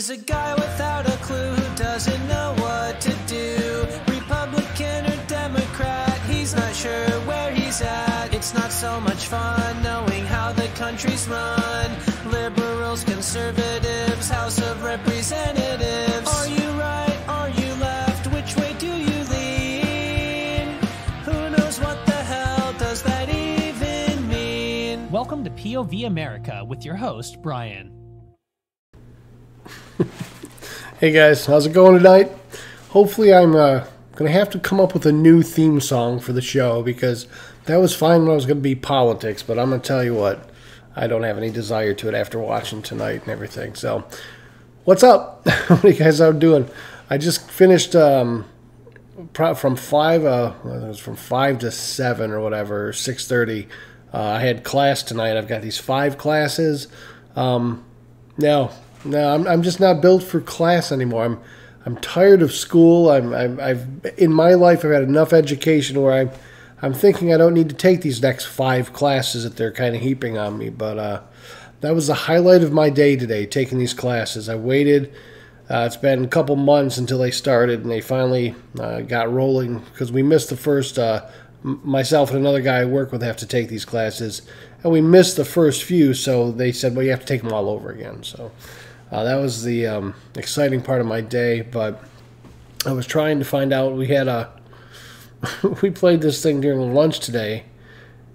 He's a guy without a clue who doesn't know what to do. Republican or Democrat, he's not sure where he's at. It's not so much fun knowing how the country's run. Liberals, conservatives, House of Representatives. Are you right? Are you left? Which way do you lean? Who knows what the hell does that even mean? Welcome to POV America with your host, Brian. Hey guys, how's it going tonight? Hopefully I'm going to have to come up with a new theme song for the show because that was fine when I was going to be politics, but I'm going to tell you what, I don't have any desire to it after watching tonight and everything. So, what's up? What are you guys out doing? I just finished from 5 to 7 or whatever, 6:30. I had class tonight. I've got these 5 classes. No, I'm just not built for class anymore. I'm tired of school. I've in my life I've had enough education where I'm thinking I don't need to take these next 5 classes that they're kind of heaping on me. But that was the highlight of my day today, taking these classes. I waited. It's been a couple months until they started, and they finally got rolling because we missed the first. Myself and another guy I work with have to take these classes, and we missed the first few. So they said, well, you have to take them all over again. So. That was the exciting part of my day, but I was trying to find out. We had we played this thing during lunch today,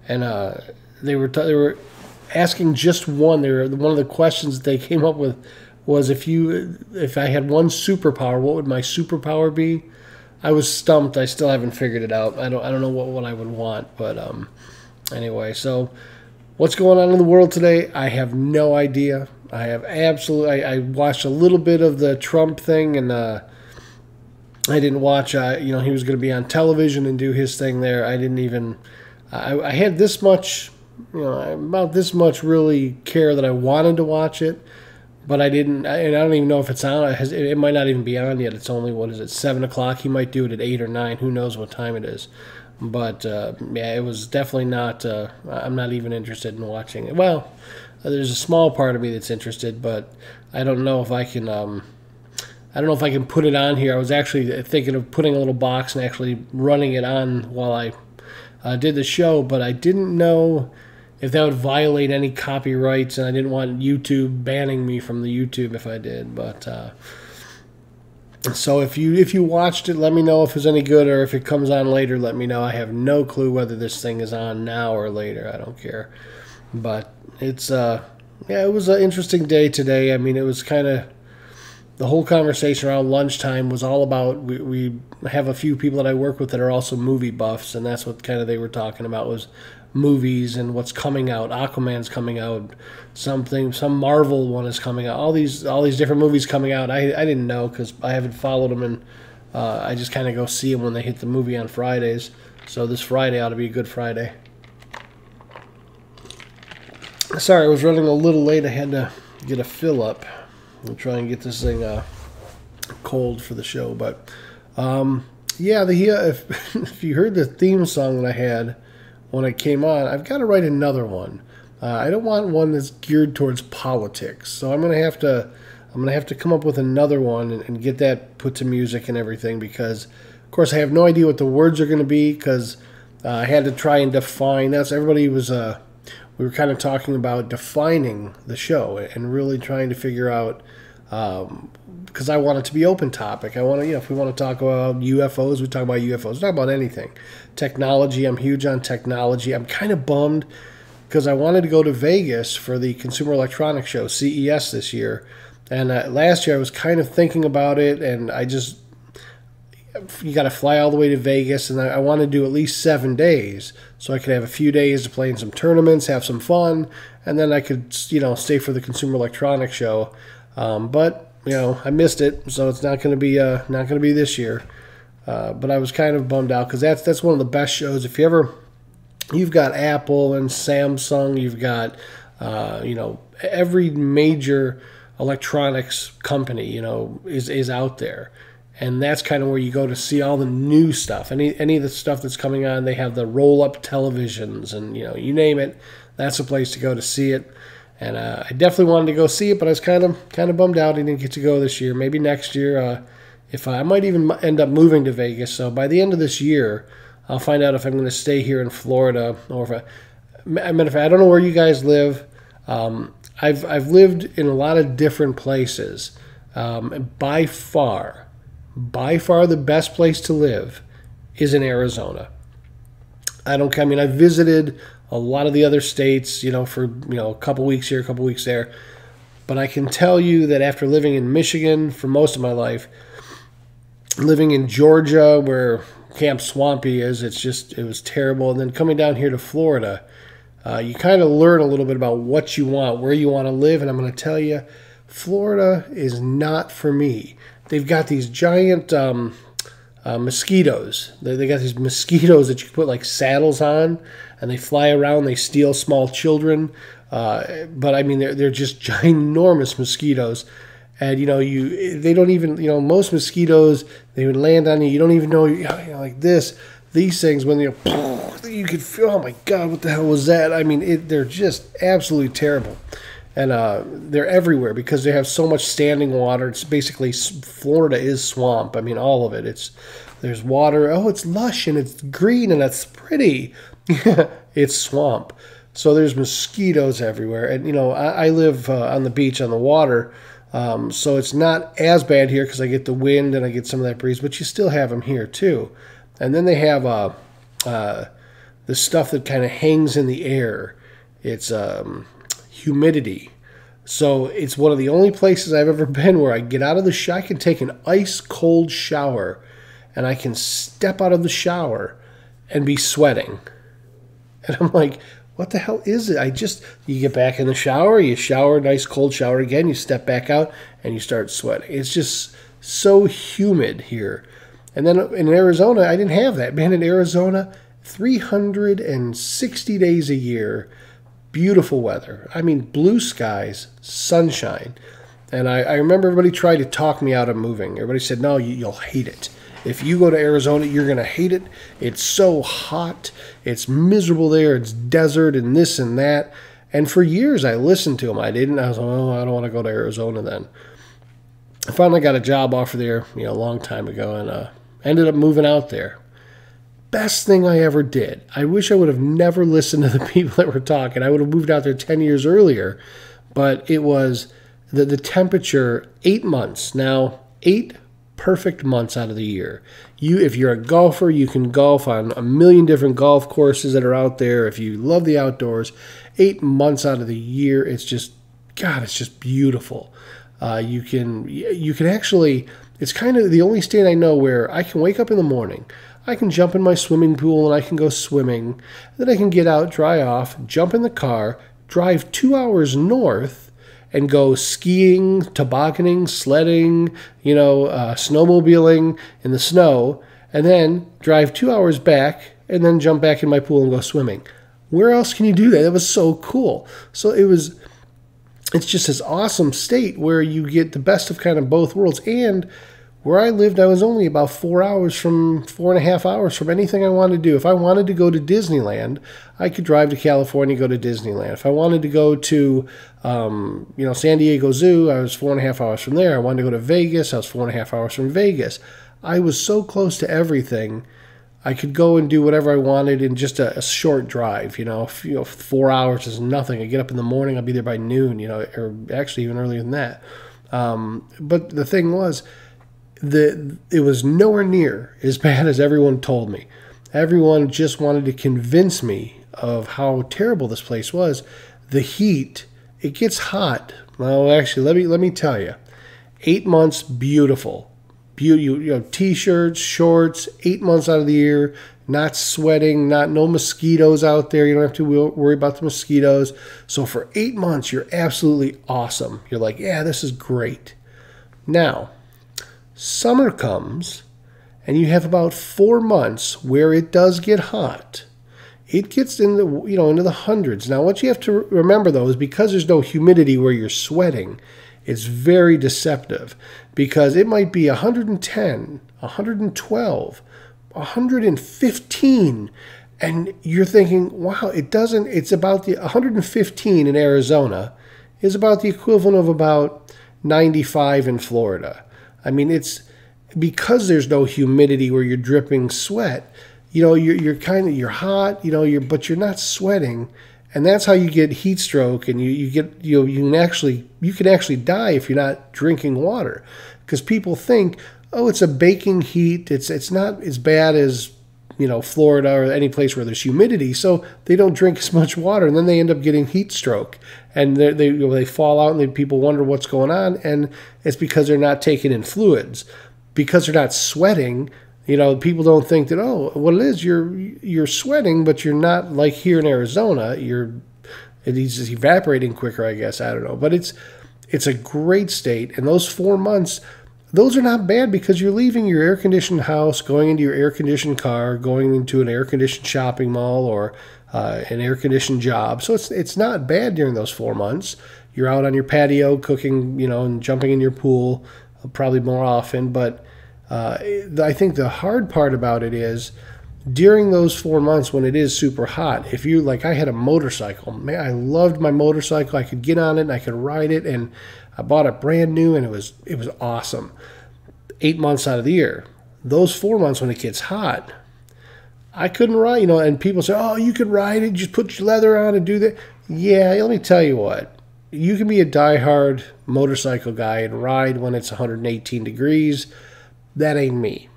and they were asking just one. One of the questions that they came up with was if I had one superpower, what would my superpower be? I was stumped. I still haven't figured it out. I don't know what I would want, but anyway. So what's going on in the world today? I have no idea. I watched a little bit of the Trump thing, and I didn't watch. He was going to be on television and do his thing there. I didn't even. I had this much, about this much really care that I wanted to watch it, but I didn't. And I don't even know if it's on. It might not even be on yet. It's only 7 o'clock. He might do it at 8 or 9. Who knows what time it is? But yeah, it was definitely not. I'm not even interested in watching it. Well. There's a small part of me that's interested, but I don't know if I can. I don't know if I can put it on here. I was actually thinking of putting a little box and actually running it on while I did the show, but I didn't know if that would violate any copyrights, and I didn't want YouTube banning me from the YouTube if I did. But so if you watched it, let me know if it's any good, or if it comes on later, let me know. I have no clue whether this thing is on now or later. I don't care, but. It's it was an interesting day today. I mean, it was kind of the whole conversation around lunchtime was all about we have a few people that I work with that are also movie buffs, and that's what kind of they were talking about was movies and what's coming out. Aquaman's coming out, some Marvel one is coming out. All these different movies coming out. I didn't know because I haven't followed them, and I just kind of go see them when they hit the movie on Fridays. So this Friday ought to be a good Friday. Sorry, I was running a little late. I had to get a fill up and try and get this thing cold for the show. But if you heard the theme song that I had when it came on, I've got to write another one. I don't want one that's geared towards politics, so I'm gonna have to come up with another one and get that put to music and everything because, of course, I have no idea what the words are going to be because I had to try and define. We were kind of talking about defining the show and really trying to figure out, because I want it to be open topic. I want to, if we want to talk about UFOs, we talk about UFOs. Talk about anything. Technology, I'm huge on technology. I'm kind of bummed because I wanted to go to Vegas for the Consumer Electronics Show, CES, this year. And last year I was kind of thinking about it, and you got to fly all the way to Vegas, and I want to do at least 7 days so I could have a few days to play in some tournaments, have some fun, and then I could, stay for the Consumer Electronics Show. But I missed it, so it's not going to be this year. But I was kind of bummed out because that's one of the best shows. If you've got Apple and Samsung, you've got every major electronics company is out there. And that's kind of where you go to see all the new stuff. Any of the stuff that's coming on, they have the roll-up televisions and, you name it. That's a place to go to see it. And I definitely wanted to go see it, but I was kind of bummed out I didn't get to go this year. Maybe next year, if I might even end up moving to Vegas. So by the end of this year, I'll find out if I'm going to stay here in Florida or if I don't know where you guys live. I've lived in a lot of different places. By far the best place to live is in Arizona. I mean, I visited a lot of the other states, for, a couple weeks here, a couple weeks there. But I can tell you that after living in Michigan for most of my life, living in Georgia where Camp Swampy is, it was terrible. And then coming down here to Florida, you kind of learn a little bit about what you want, where you want to live. And I'm going to tell you, Florida is not for me. They've got these giant mosquitoes. They got these mosquitoes that you can put like saddles on, and they fly around. They steal small children. But I mean, they're just ginormous mosquitoes. And they don't even most mosquitoes, they would land on you. You don't even know, like this. These things, when you could feel, oh my God, what the hell was that? I mean, they're just absolutely terrible. And they're everywhere because they have so much standing water. It's basically, Florida is swamp. I mean, all of it. There's water. Oh, it's lush and it's green and it's pretty. It's swamp. So there's mosquitoes everywhere. And, I live on the beach on the water. So it's not as bad here because I get the wind and I get some of that breeze. But you still have them here, too. And then they have the stuff that kind of hangs in the air. It's humidity. So it's one of the only places I've ever been where I get out of the shower. I can take an ice cold shower and I can step out of the shower and be sweating. And I'm like, what the hell is it? You get back in the shower, you shower, nice cold shower again, you step back out and you start sweating. It's just so humid here. And then in Arizona, I didn't have that. Man, in Arizona, 360 days a year, beautiful weather. I mean, blue skies, sunshine. And I remember everybody tried to talk me out of moving. Everybody said, no, you'll hate it. If you go to Arizona, you're going to hate it. It's so hot. It's miserable there. It's desert and this and that. And for years, I listened to them. I didn't. I was like, oh, I don't want to go to Arizona then. I finally got a job offer there, a long time ago, and ended up moving out there. Best thing I ever did. I wish I would have never listened to the people that were talking. I would have moved out there 10 years earlier. But it was the temperature, 8 months. Now, 8 perfect months out of the year. If you're a golfer, you can golf on a million different golf courses that are out there. If you love the outdoors, 8 months out of the year, it's just beautiful. You can actually, it's kind of the only state I know where I can wake up in the morning, I can jump in my swimming pool and I can go swimming, then I can get out, dry off, jump in the car, drive 2 hours north, and go skiing, tobogganing, sledding, snowmobiling in the snow, and then drive 2 hours back, and then jump back in my pool and go swimming. Where else can you do that? That was so cool. So it's just this awesome state where you get the best of kind of both worlds. And where I lived, I was only about 4.5 hours from anything I wanted to do. If I wanted to go to Disneyland, I could drive to California, go to Disneyland. If I wanted to go to, San Diego Zoo, I was 4.5 hours from there. I wanted to go to Vegas, I was 4.5 hours from Vegas. I was so close to everything. I could go and do whatever I wanted in just a short drive. 4 hours is nothing. I get up in the morning, I'll be there by noon. Or actually even earlier than that. But the thing was, it was nowhere near as bad as everyone told me. Everyone just wanted to convince me of how terrible this place was. The heat, it gets hot. Well, actually, let me tell you. 8 months, beautiful. T-shirts, shorts, 8 months out of the year, not sweating, no mosquitoes out there. You don't have to worry about the mosquitoes. So for 8 months, you're absolutely awesome. You're like, yeah, this is great. Now, summer comes, and you have about 4 months where it does get hot. It gets into the hundreds. Now, what you have to remember, though, is because there's no humidity where you're sweating, it's very deceptive because it might be 110, 112, 115, and you're thinking, wow, it's about the 115 in Arizona, is about the equivalent of about 95 in Florida. I mean, it's because there's no humidity where you're dripping sweat. You're hot, but you're not sweating, and that's how you get heat stroke, and you can actually die if you're not drinking water, because people think, oh, it's a baking heat, it's not as bad as Florida or any place where there's humidity, so they don't drink as much water, and then they end up getting heat stroke, and they fall out, and people wonder what's going on, and it's because they're not taking in fluids, because they're not sweating. People don't think that, oh, what it is, you're sweating, but you're not like here in Arizona. It's just evaporating quicker, I guess. I don't know, but it's a great state, and those 4 months, those are not bad, because you're leaving your air-conditioned house, going into your air-conditioned car, going into an air-conditioned shopping mall or an air-conditioned job. So it's not bad during those 4 months. You're out on your patio cooking, and jumping in your pool probably more often, but I think the hard part about it is during those 4 months when it is super hot, if you, like, I had a motorcycle, man, I loved my motorcycle. I could get on it and I could ride it, and I bought it brand new, and it was awesome. 8 months out of the year. Those 4 months when it gets hot, I couldn't ride, and people say, oh, you could ride it, just put your leather on and do that. Yeah, let me tell you what. You can be a diehard motorcycle guy and ride when it's 118 degrees. That ain't me.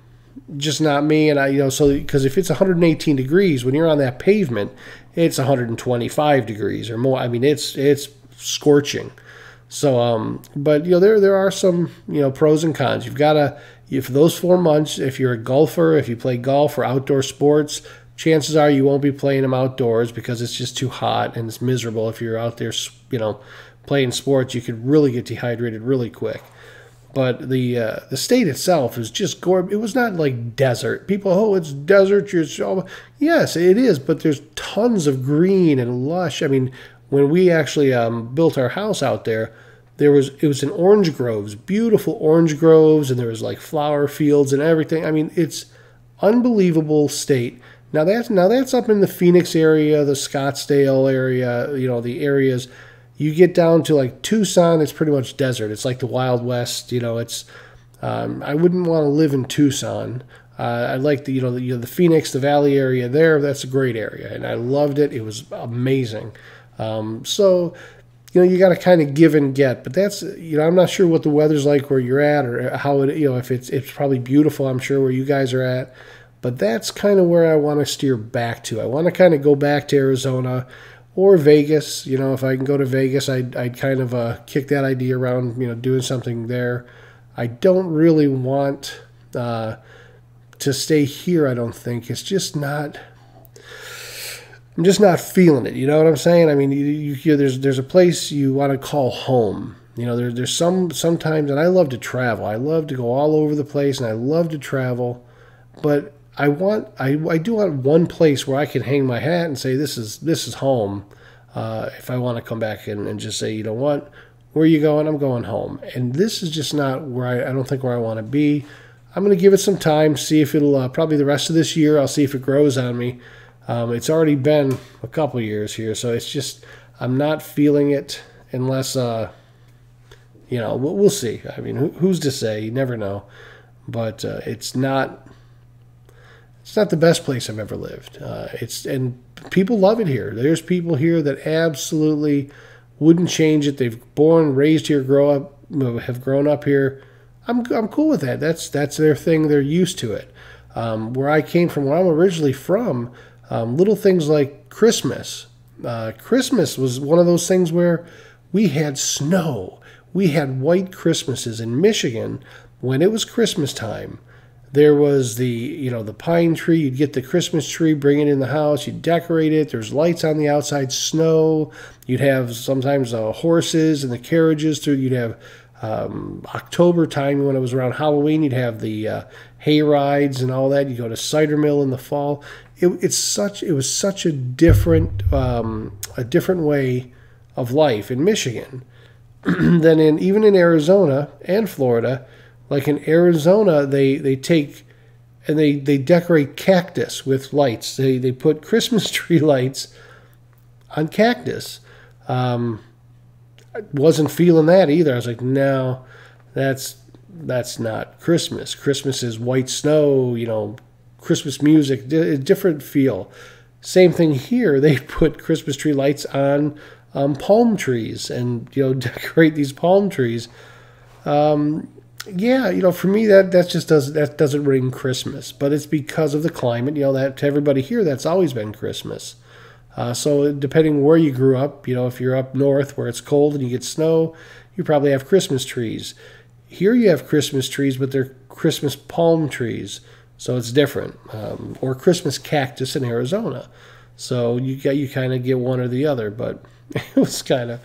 Just not me. And because if it's 118 degrees, when you're on that pavement, it's 125 degrees or more. I mean, it's scorching. So, but there are some pros and cons. You've got to, if those 4 months, if you're a golfer, if you play golf or outdoor sports, chances are you won't be playing them outdoors because it's just too hot and it's miserable. If you're out there, playing sports, you could really get dehydrated really quick. But the state itself is just gorgeous. It was not like desert. People, oh, it's desert. Yes, it is, but there's tons of green and lush. I mean, when we actually built our house out there, it was in orange groves, beautiful orange groves, and there was like flower fields and everything. I mean, it's unbelievable state. Now that's up in the Phoenix area, the Scottsdale area, the areas. You get down to like Tucson, it's pretty much desert. It's like the Wild West. It's I wouldn't want to live in Tucson. I like the Phoenix, the Valley area there. That's a great area, and I loved it. It was amazing. So you got to kind of give and get. But that's I'm not sure what the weather's like where you're at, or how it if it's probably beautiful. I'm sure where you guys are at. But that's kind of where I want to steer back to. I want to kind of go back to Arizona. Or Vegas, if I can go to Vegas, I'd kind of kick that idea around, doing something there. I don't really want to stay here, I don't think. It's just not, I'm just not feeling it, you know what I'm saying? I mean, there's a place you want to call home. There's sometimes, and I love to travel. I love to go all over the place, and I love to travel, but I do want one place where I can hang my hat and say this is home. If I want to come back and just say, you know what, where are you going? I'm going home. And this is just not where I don't think where I want to be. I'm going to give it some time, see if it'll probably the rest of this year. I'll see if it grows on me. It's already been a couple years here, so it's just I'm not feeling it unless we'll see. I mean, who's to say? You never know. But it's not the best place I've ever lived. And people love it here. There's people here that absolutely wouldn't change it. They've raised here, have grown up here. I'm cool with that. That's their thing. They're used to it. Where I came from, where I'm originally from, little things like Christmas. Christmas was one of those things where we had snow. We had white Christmases in Michigan when it was Christmas time. There was the pine tree. You'd get the Christmas tree, bring it in the house. You'd decorate it. There's lights on the outside, snow. You'd have sometimes horses and the carriages through. You'd have October time when it was around Halloween. You'd have the hay rides and all that. You go to cider mill in the fall. It was such a different way of life in Michigan than even in Arizona and Florida. Like in Arizona, they take and they decorate cactus with lights. They put Christmas tree lights on cactus. wasn't feeling that either. I was like, no, that's not Christmas. Christmas is white snow, Christmas music, a different feel. Same thing here. They put Christmas tree lights on palm trees and, decorate these palm trees. For me, that doesn't ring Christmas. But it's because of the climate, that to everybody here, that's always been Christmas. So depending where you grew up, if you're up north where it's cold and you get snow, you probably have Christmas trees. Here you have Christmas trees, but they're Christmas palm trees, so it's different. Or Christmas cactus in Arizona. So you kind of get one or the other, but it was kind of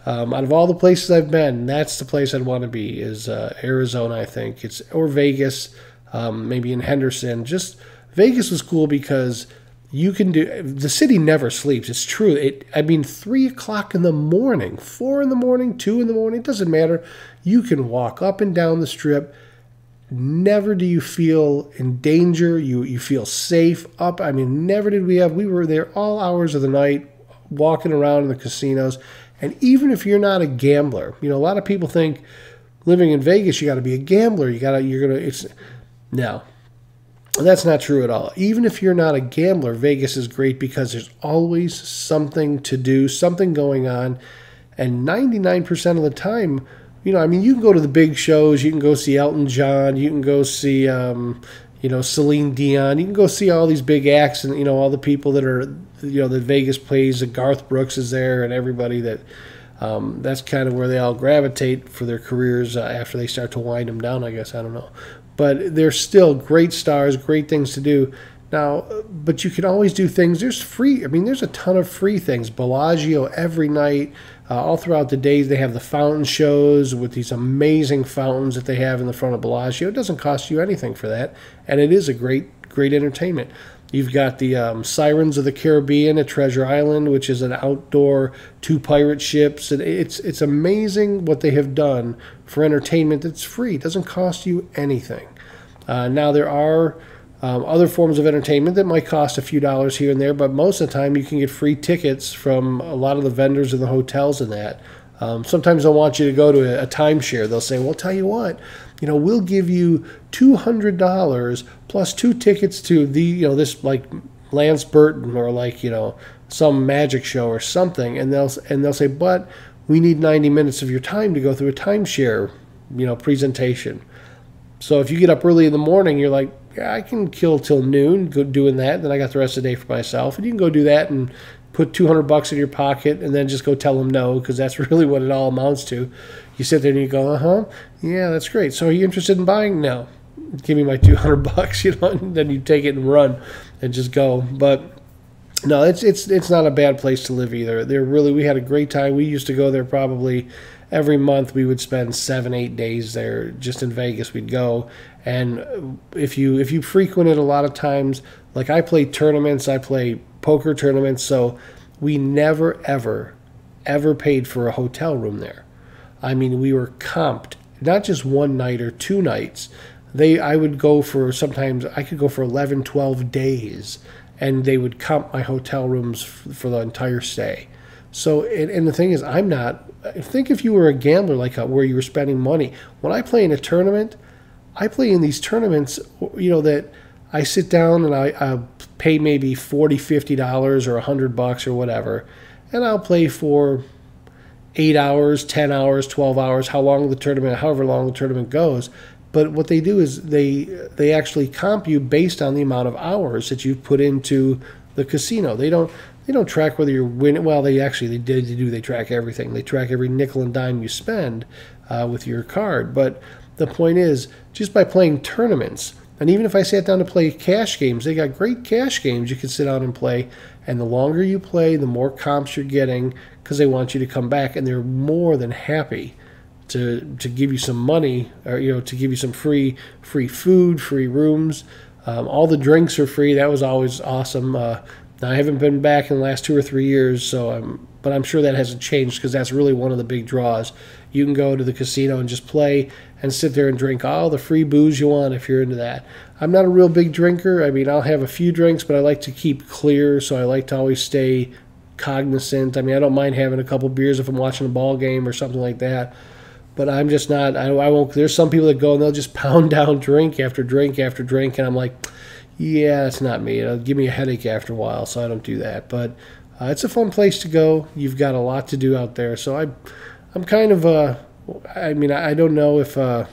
out of all the places I've been, that's the place I'd want to be is Arizona. I think or Vegas, maybe in Henderson. Just Vegas was cool because the city never sleeps. It's true. 3 o'clock in the morning, 4 in the morning, 2 in the morning, it doesn't matter. You can walk up and down the strip. Never do you feel in danger. You feel safe up. Never did we were there all hours of the night walking around in the casinos. And even if you're not a gambler, a lot of people think living in Vegas, you got to be a gambler. No. That's not true at all. Even if you're not a gambler, Vegas is great because there's always something to do, something going on. And 99% of the time, you can go to the big shows. You can go see Elton John. You can go see, Celine Dion. You can go see all these big acts and, all the people that are, that Vegas plays. And Garth Brooks is there and everybody that, that's kind of where they all gravitate for their careers after they start to wind them down, I guess. I don't know. But they're still great stars, great things to do. Now, but you can always do things. There's a ton of free things. Bellagio every night, all throughout the days, they have the fountain shows with these amazing fountains that they have in the front of Bellagio. It doesn't cost you anything for that, and it is a great entertainment. You've got the Sirens of the Caribbean at Treasure Island, which is an outdoor 2 pirate ships. And it's amazing what they have done for entertainment that's free. It doesn't cost you anything. Now, there are other forms of entertainment that might cost a few dollars here and there, but most of the time you can get free tickets from a lot of the vendors in the hotels and that. Sometimes they'll want you to go to a timeshare. They'll say, well, tell you what, we'll give you $200 plus 2 tickets to this like Lance Burton or like, some magic show or something. And they'll say, but we need 90 minutes of your time to go through a timeshare, presentation. So if you get up early in the morning, you're like, yeah, I can kill till noon doing that. Then I got the rest of the day for myself. And you can go do that and put $200 in your pocket and then just go tell them no, because that's really what it all amounts to. You sit there and you go, yeah, that's great. So are you interested in buying? No. Give me my $200, and then you take it and run and just go. But no, it's not a bad place to live either. We had a great time. We used to go there probably every month. We would spend 7-8 days there just in Vegas. We'd go. And if you frequent it a lot of times, like I play tournaments, I play poker tournaments, so we never, ever paid for a hotel room there. We were comped, not just one night or 2 nights. I could go for 11, 12 days, and they would comp my hotel rooms for the entire stay. So, and the thing is, think if you were a gambler, like where you were spending money. When I play in a tournament, I play in these tournaments, that I sit down and I pay maybe $40, $50 or $100 or whatever, and I'll play for 8 hours, 10 hours, 12 hours, however long the tournament goes. But what they do is they actually comp you based on the amount of hours that you've put into the casino. They don't track whether you're winning. Well, they do. They track everything. They track every nickel and dime you spend with your card. But the point is, just by playing tournaments, and even if I sat down to play cash games, they got great cash games you can sit down and play. And the longer you play, the more comps you're getting because they want you to come back. And they're more than happy to give you some money or, to give you some free food, free rooms. All the drinks are free. That was always awesome. Now, I haven't been back in the last 2 or 3 years, but I'm sure that hasn't changed because that's really one of the big draws. You can go to the casino and just play and sit there and drink all the free booze you want if you're into that. I'm not a real big drinker. I'll have a few drinks, but I like to keep clear, so I like to always stay cognizant. I mean, I don't mind having a couple beers if I'm watching a ball game or something like that. But I'm just not. I won't. There's some people that go and they'll just pound down drink after drink after drink, and I'm like, yeah, that's not me. It'll give me a headache after a while, so I don't do that. But it's a fun place to go. You've got a lot to do out there, so I'm kind of. I mean, I don't know if. I'm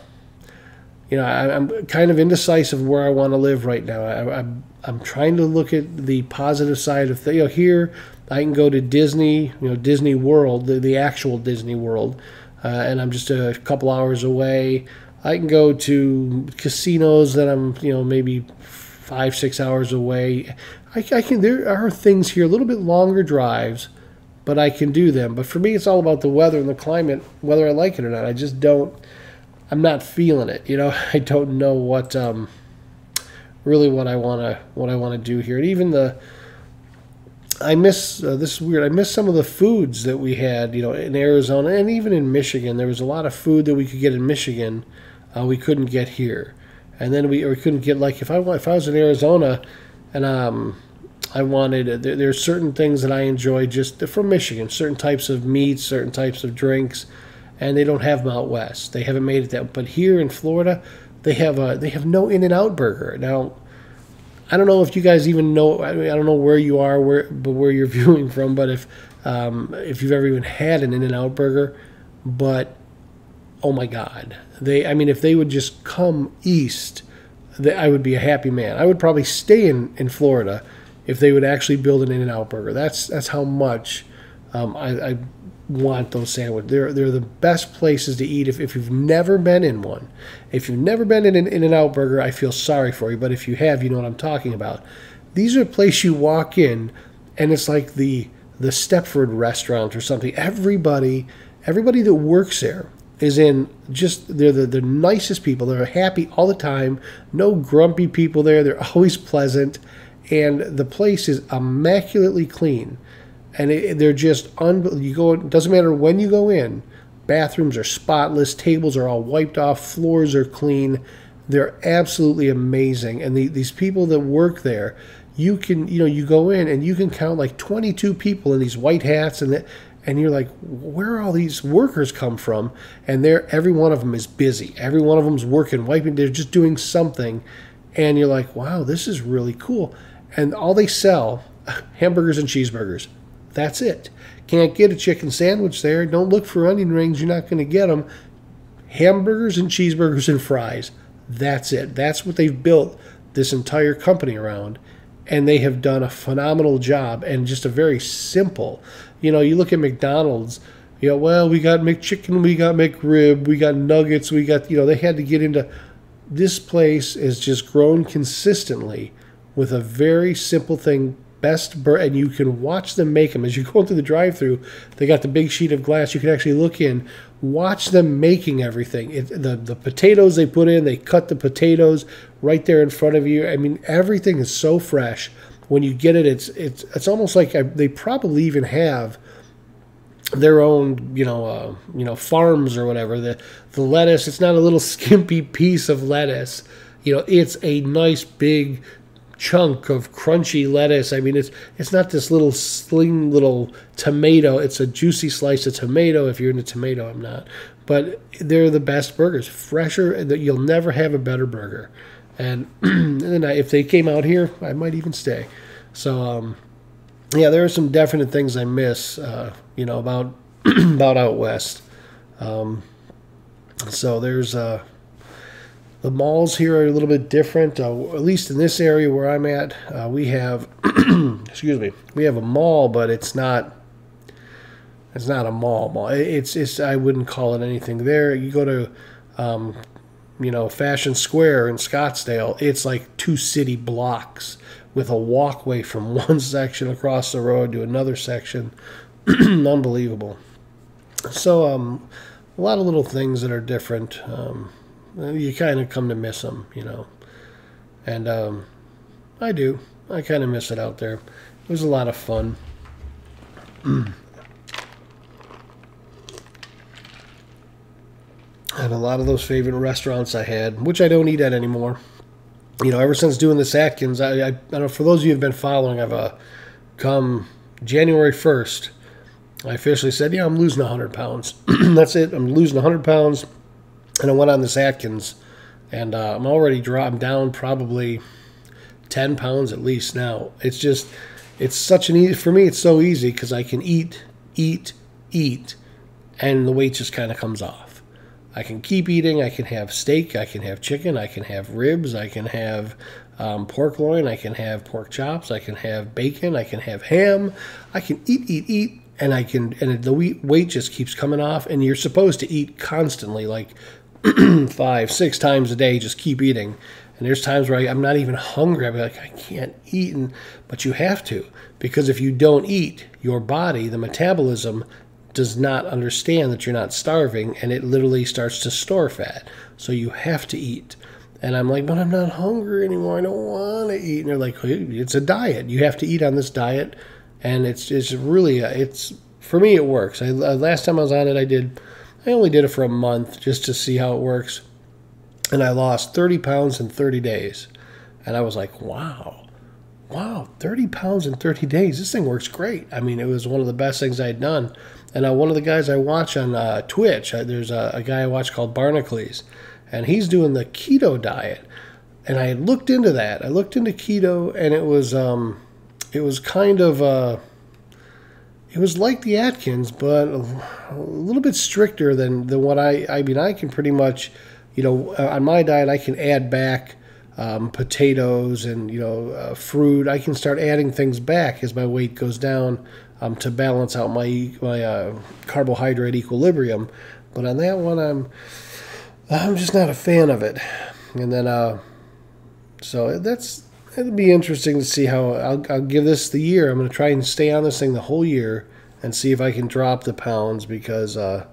kind of indecisive where I want to live right now. I'm trying to look at the positive side of things. Here I can go to Disney, Disney World, the actual Disney World. And I'm just a couple hours away. I can go to casinos that I'm, maybe 5-6 hours away. I can. There are things here, a little bit longer drives, but I can do them. But for me, it's all about the weather and the climate, whether I like it or not. I just don't. I'm not feeling it. I don't know what really what I want to do here. And even I miss this is weird. I miss some of the foods that we had, in Arizona and even in Michigan. There was a lot of food that we could get in Michigan, we couldn't get here, and then we couldn't get, like, if I was in Arizona, and I wanted there's certain things that I enjoy just from Michigan, certain types of meats, certain types of drinks, and they don't have them out west. They haven't made it that. But here in Florida, they have no In-N-Out burger now. I don't know if you guys even know. I don't know where you are, where you're viewing from. But if you've ever even had an In-N-Out burger, but oh my God, if they would just come east, I would be a happy man. I would probably stay in Florida if they would actually build an In-N-Out burger. That's how much I want those sandwiches. They're the best places to eat if you've never been in one. If you've never been in an In-N-Out burger, I feel sorry for you, but if you have, you know what I'm talking about. These are a place you walk in, and it's like the Stepford restaurant or something. Everybody that works there is they're the nicest people. They're happy all the time. No grumpy people there. They're always pleasant, and the place is immaculately clean. And they're just you go. It doesn't matter when you go in. Bathrooms are spotless. Tables are all wiped off. Floors are clean. They're absolutely amazing. And these people that work there, you can you go in and you can count like 22 people in these white hats, and you're like, where are all these workers come from? And every one of them is busy. Every one of them's working, wiping. They're just doing something, and you're like, wow, this is really cool. And all they sell, hamburgers and cheeseburgers. That's it. Can't get a chicken sandwich there. Don't look for onion rings. You're not going to get them. Hamburgers and cheeseburgers and fries. That's it. That's what they've built this entire company around. And they have done a phenomenal job, and just a very simple. You look at McDonald's. Well, we got McChicken, we got McRib, we got nuggets, we got, they had to get into. This place has just grown consistently with a very simple thing. And you can watch them make them as you go through the drive-thru. They got the big sheet of glass. You can actually look in, watch them making everything. The potatoes they put in, they cut the potatoes right there in front of you. Everything is so fresh. When you get it, it's almost like they probably even have their own, farms or whatever. The lettuce, it's not a little skimpy piece of lettuce. It's a nice big chunk of crunchy lettuce. It's not this little sling little tomato. It's a juicy slice of tomato. If you're into tomato, I'm not. But they're the best burgers, fresher. That you'll never have a better burger. And then if they came out here, I might even stay. So there are some definite things I miss. About about out west. So there's the malls here are a little bit different. At least in this area where I'm at, we have, we have a mall, but it's not a mall. It's I wouldn't call it anything. There, you go to, Fashion Square in Scottsdale. It's like 2 city blocks with a walkway from one section across the road to another section. Unbelievable. So, a lot of little things that are different. You kind of come to miss them, and I do. I kind of miss it out there. It was a lot of fun. And a lot of those favorite restaurants I had, which I don't eat at anymore. Ever since doing this Atkins, I don't know, for those of you who have been following, I've come, January 1st, I officially said, yeah, I'm losing 100 pounds. That's it. I'm losing 100 pounds. And I went on this Atkins, and I'm already I'm down probably 10 pounds at least now. It's such an easy, for me, it's so easy because I can eat, and the weight just kind of comes off. I can keep eating. I can have steak. I can have chicken. I can have ribs. I can have pork loin. I can have pork chops. I can have bacon. I can have ham. I can eat, and the weight just keeps coming off. And you're supposed to eat constantly, like 5-6 times a day. Just keep eating. And there's times where I'm not even hungry. I'm like, I can't eat, but you have to, because if you don't eat, your body, the metabolism, does not understand that you're not starving, and it literally starts to store fat. So you have to eat. And I'm like, but I'm not hungry anymore. I don't want to eat. And they're like, it's a diet. You have to eat on this diet. And it's really, for me, it works. Last time I was on it, I only did it for a month just to see how it works. And I lost 30 pounds in 30 days. And I was like, wow, 30 pounds in 30 days. This thing works great. I mean, it was one of the best things I had done. And one of the guys I watch on Twitch, there's a guy I watch called Barnacles, and he's doing the keto diet. And I had looked into that. I looked into keto, and it was kind of, it was like the Atkins, but a little bit stricter than what I mean, I can pretty much, on my diet, I can add back potatoes and, fruit. I can start adding things back as my weight goes down to balance out my carbohydrate equilibrium. But on that one, I'm just not a fan of it. And then, so it'll be interesting to see how I'll give this the year. I'm going to try and stay on this thing the whole year and see if I can drop the pounds, because I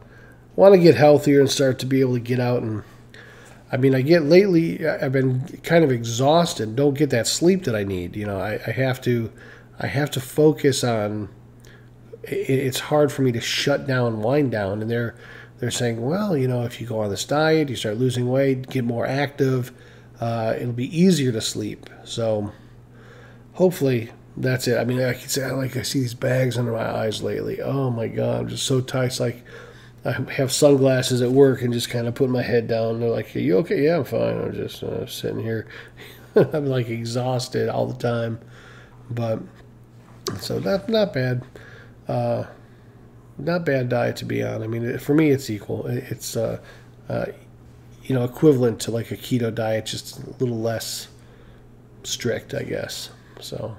want to get healthier and start to be able to get out. And I've been kind of exhausted. Don't get that sleep that I need. I have to focus on. It's hard for me to shut down, wind down, and they're saying, well, if you go on this diet, you start losing weight, get more active, it'll be easier to sleep. So hopefully that's it. I mean, I see these bags under my eyes lately. Oh my God, I'm just so tight. It's like I have sunglasses at work and just kind of put my head down. They're like, "Are you okay?" "Yeah, I'm fine. I'm just sitting here." I'm like exhausted all the time, but so not bad. Not bad diet to be on. I mean, for me, it's equal. It's equivalent to like a keto diet, just a little less strict, I guess. So,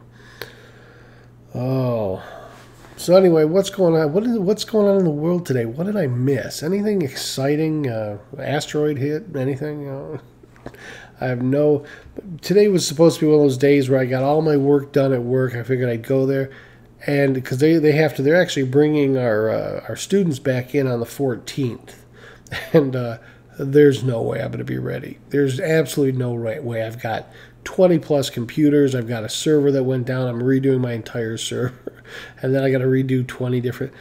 so anyway, what's going on? What's going on in the world today? What did I miss? Anything exciting? Asteroid hit? Anything? I have no. Today was supposed to be one of those days where I got all my work done at work. I figured I'd go there. And because they're actually bringing our students back in on the 14th, and there's no way I'm going to be ready. There's absolutely no way. I've got 20 plus computers. I've got a server that went down. I'm redoing my entire server, and then I got to redo 20 different.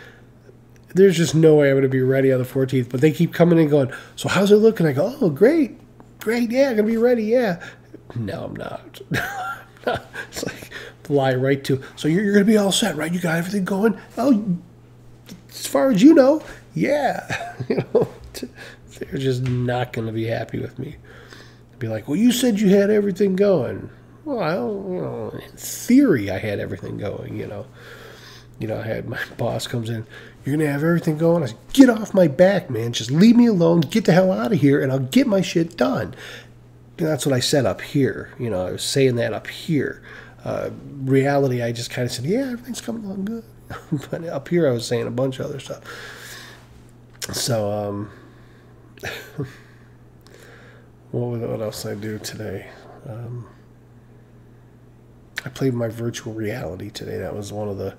There's just no way I'm going to be ready on the 14th. But they keep coming and going, "So how's it looking?" I go, "Oh, great, yeah, I'm going to be ready, yeah." No, I'm not. It's like fly right to. So you're going to be all set, right? You got everything going? Oh, as far as you know, yeah. They're just not going to be happy with me. They'd be like, "Well, you said you had everything going." Well, in theory, I had everything going. I had my boss comes in. "You're going to have everything going?" I said, "Get off my back, man. Just leave me alone. Get the hell out of here, and I'll get my shit done." That's what I said up here. I was saying that up here. Reality, I just kind of said, "Yeah, everything's coming along good." But up here, I was saying a bunch of other stuff. So, what else did I do today? I played my virtual reality today. That was one of the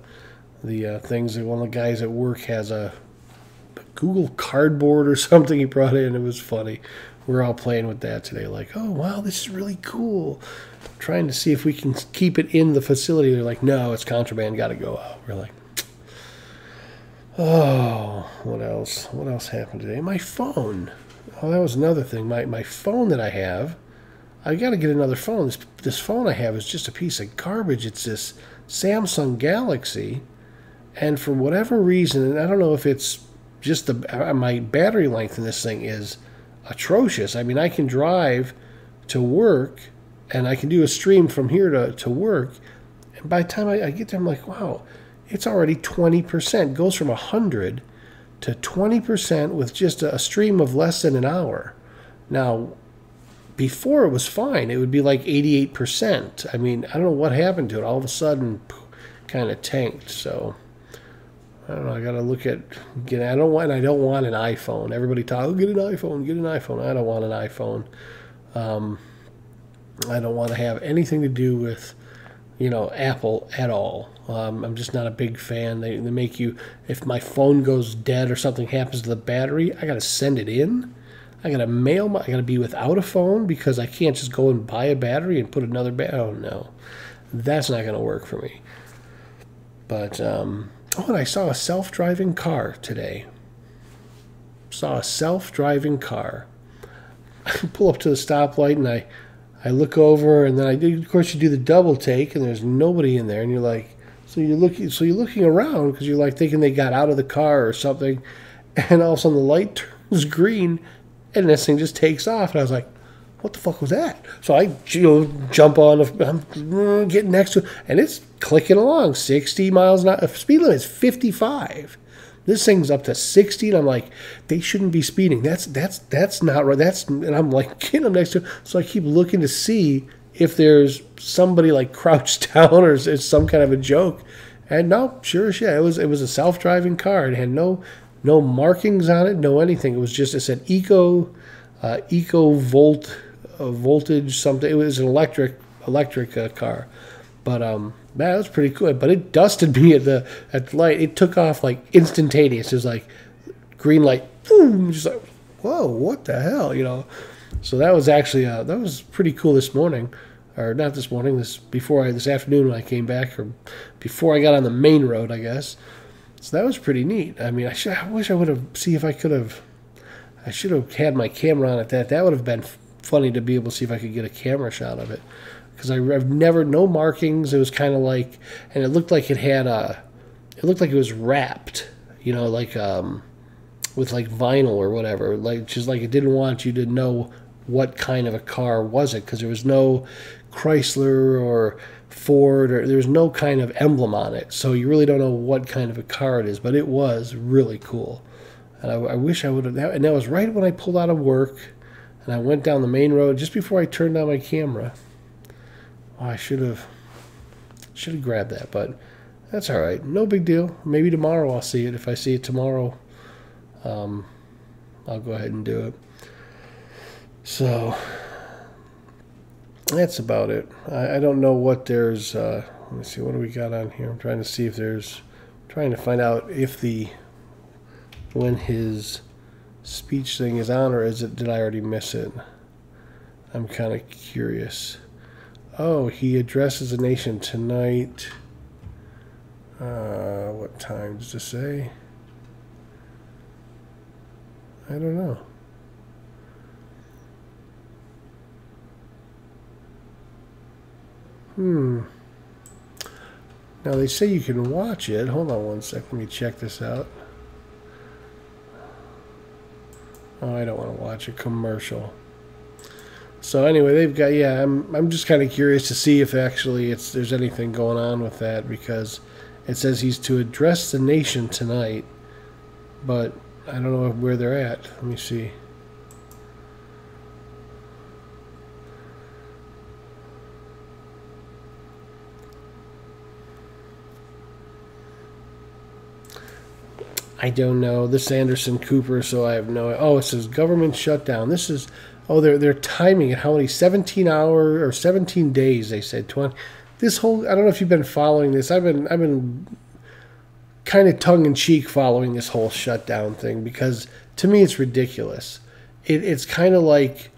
things that one of the guys at work has a Google Cardboard or something he brought in. It was funny. We're all playing with that today, like, "Oh, wow, this is really cool." Trying to see if we can keep it in the facility. They're like, "No, it's contraband, got to go out." We're like, oh, what else? What else happened today? My phone. Oh, that was another thing. My phone that I have, I got to get another phone. This phone I have is just a piece of garbage. It's this Samsung Galaxy, And for whatever reason, and I don't know if it's just my battery length in this thing is atrocious. I mean, I can drive to work and I can do a stream from here to work. And by the time I get there, I'm like, wow, it's already 20%. It goes from 100 to 20% with just a stream of less than an hour. Now, before it was fine. It would be like 88%. I mean, I don't know what happened to it. All of a sudden, kind of tanked. So I don't know. I got to look at. I don't want an iPhone. Everybody talk. Oh, get an iPhone. Get an iPhone. I don't want an iPhone. I don't want to have anything to do with, Apple at all. I'm just not a big fan. They make you, if my phone goes dead or something happens to the battery, I got to send it in. I got to I got to be without a phone because I can't just go and buy a battery and put another battery. Oh, no. That's not going to work for me. But, and I saw a self-driving car today. Saw a self-driving car. I pull up to the stoplight and I look over and then of course you do the double take and there's nobody in there and you're like, so you're looking around because you're like thinking they got out of the car or something, and all of a sudden the light turns green and this thing just takes off, and I was like, what the fuck was that? So I jump on, I'm getting next to it, and it's clicking along 60 miles an hour. Speed limit is 55. This thing's up to 60, and I'm like, they shouldn't be speeding. That's not right. And I'm like getting them next to it. So I keep looking to see if there's somebody like crouched down or it's some kind of a joke. And no, sure as shit, it was a self-driving car. It had no markings on it, no anything. It was just, it said eco voltage something. It was an electric car. But that was pretty cool. But it dusted me at the light. It took off like instantaneous. It was like green light, boom, just like, whoa, what the hell, So that was actually that was pretty cool this morning, or not this morning. This afternoon when I came back, or before I got on the main road, I guess. So that was pretty neat. I mean, I wish I would have I should have had my camera on at that. That would have been funny to be able to see if I could get a camera shot of it. Because I've never, no markings. It was kind of like, and it looked like it looked like it was wrapped, like with like vinyl or whatever. Like, just like it didn't want you to know what kind of a car was it, because there was no Chrysler or Ford, or there was no kind of emblem on it. So you really don't know what kind of a car it is, but it was really cool. And I wish I would have, and that was right when I pulled out of work and I went down the main road just before I turned on my camera. Oh, I should have grabbed that, but that's all right. No big deal. Maybe tomorrow I'll see it. If I see it tomorrow, I'll go ahead and do it. So that's about it. I don't know what there's. Let me see. What do we got on here? I'm trying to see if trying to find out if when his speech thing is on, or did I already miss it? I'm kind of curious. Oh, he addresses the nation tonight. What time does it say? I don't know. Now they say you can watch it. Hold on one sec. Let me check this out. Oh, I don't want to watch a commercial. So anyway, they've got, yeah, I'm just kind of curious to see if actually there's anything going on with that, because it says he's to address the nation tonight, but I don't know where they're at. Let me see. I don't know. This is Anderson Cooper, so I have no. Oh, it says government shutdown. This is. Oh, they're timing it. How many? 17 hours or 17 days? They said 20. This whole. I don't know if you've been following this. I've been kind of tongue in cheek following this whole shutdown thing, because to me it's ridiculous. It's kind of like.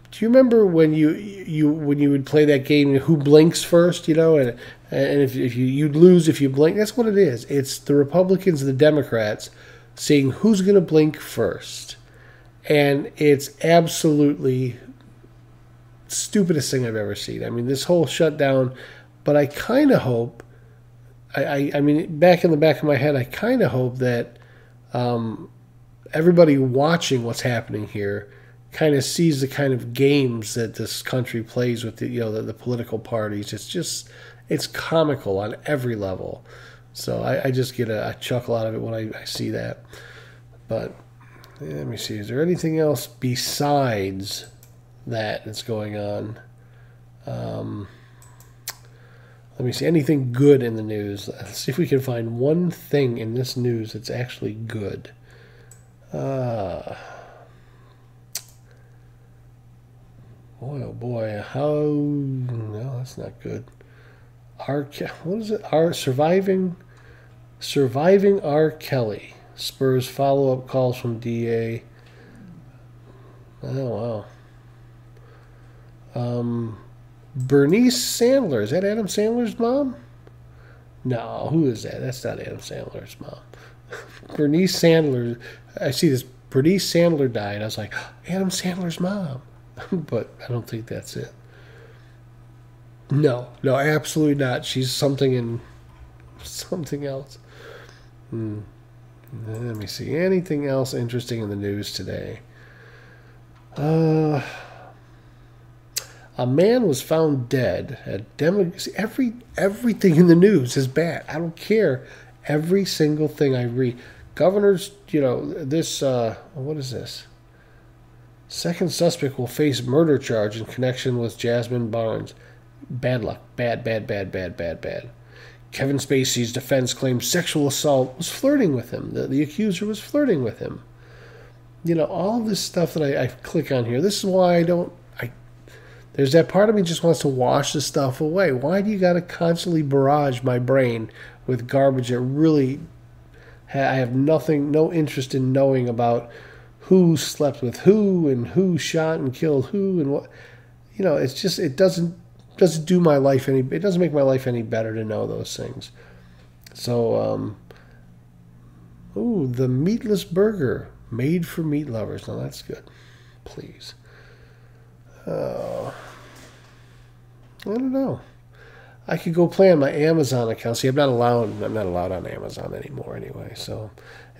Do you remember when you would play that game, Who Blinks First? And if you'd lose if you blink. That's what it is. It's the Republicans and the Democrats seeing who's going to blink first. And it's absolutely stupidest thing I've ever seen. I mean, this whole shutdown, but I kind of hope I mean, back in the back of my head, I kind of hope that everybody watching what's happening here kind of sees the kind of games that this country plays with the political parties. It's comical on every level. So I just get a chuckle out of it when I see that. But let me see, is there anything else besides that that's going on? Let me see, anything good in the news? Let's see if we can find one thing in this news that's actually good. Boy, oh boy, no, that's not good. What is it? Surviving R. Kelly spurs follow-up calls from DA. Oh, wow. Bernice Sandler. Is that Adam Sandler's mom? No, who is that? That's not Adam Sandler's mom. Bernice Sandler. I see this. Bernice Sandler died. I was like, Adam Sandler's mom. But I don't think that's it. No, absolutely not. She's something else. Let me see. Anything else interesting in the news today? A man was found dead at everything in the news is bad. I don't care. Every single thing I read. Governors, this, what is this? Second suspect will face murder charge in connection with Jasmine Barnes. Bad luck. Bad. Kevin Spacey's defense claims sexual assault was flirting with him. The accuser was flirting with him. All this stuff that I click on here. This is why there's that part of me just wants to wash the stuff away. Why do you got to constantly barrage my brain with garbage that really I have no interest in knowing about who slept with who and who shot and killed who and what. It's just, it doesn't do my life it doesn't make my life any better to know those things. So, the meatless burger made for meat lovers. Now that's good. Please. I don't know. I could go play on my Amazon account. See, I'm not allowed on Amazon anymore anyway. So